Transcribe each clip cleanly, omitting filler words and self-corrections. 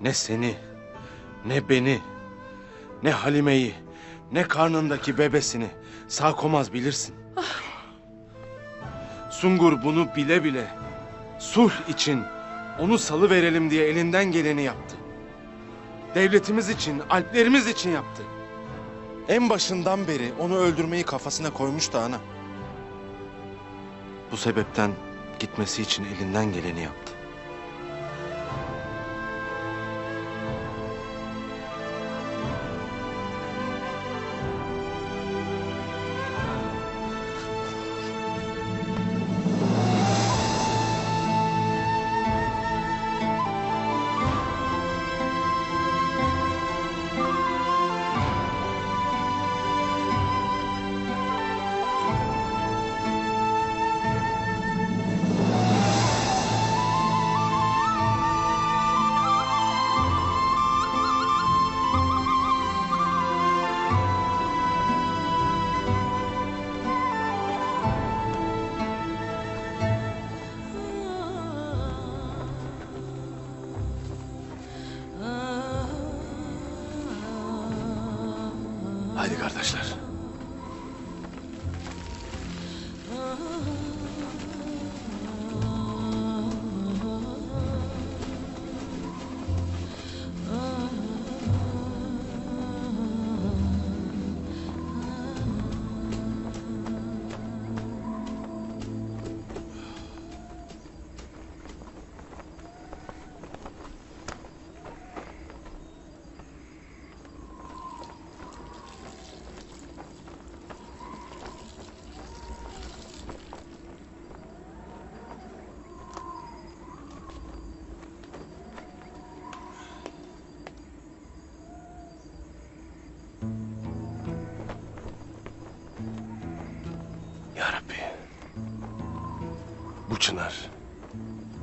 Ne seni, ne beni, ne Halime'yi, ne karnındaki bebesini sağ komaz bilirsin. Sungur bunu bile bile sulh için onu salıverelim diye elinden geleni yaptı. Devletimiz için, alplerimiz için yaptı. En başından beri onu öldürmeyi kafasına koymuştu ana. Bu sebepten gitmesi için elinden geleni yaptı. Haydi kardeşler. Ya Rabbi, bu çınar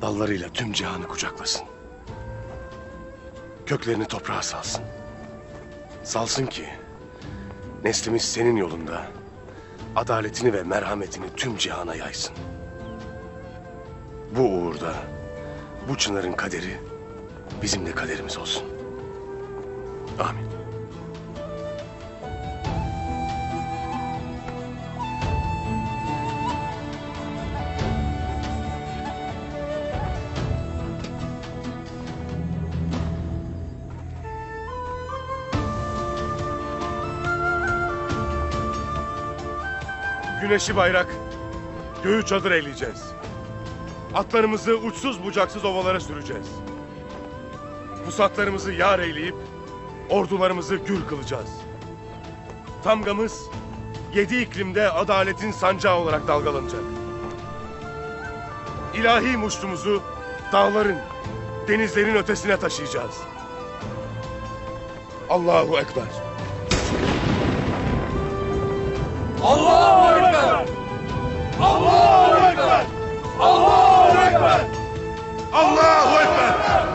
dallarıyla tüm cihanı kucaklasın. Köklerini toprağa salsın. Salsın ki neslimiz senin yolunda adaletini ve merhametini tüm cihana yaysın. Bu uğurda bu çınarın kaderi bizim de kaderimiz olsun. Amin. Güneşi bayrak, göğü çadır eyleyeceğiz. Atlarımızı uçsuz bucaksız ovalara süreceğiz. Pusatlarımızı yar eyleyip ordularımızı gür kılacağız. Tamgamız 7 iklimde adaletin sancağı olarak dalgalanacak. İlahi muştumuzu dağların, denizlerin ötesine taşıyacağız. Allahu Ekber. Allahu Ekber! Allahu Ekber! Allahu Ekber! Allahu Ekber!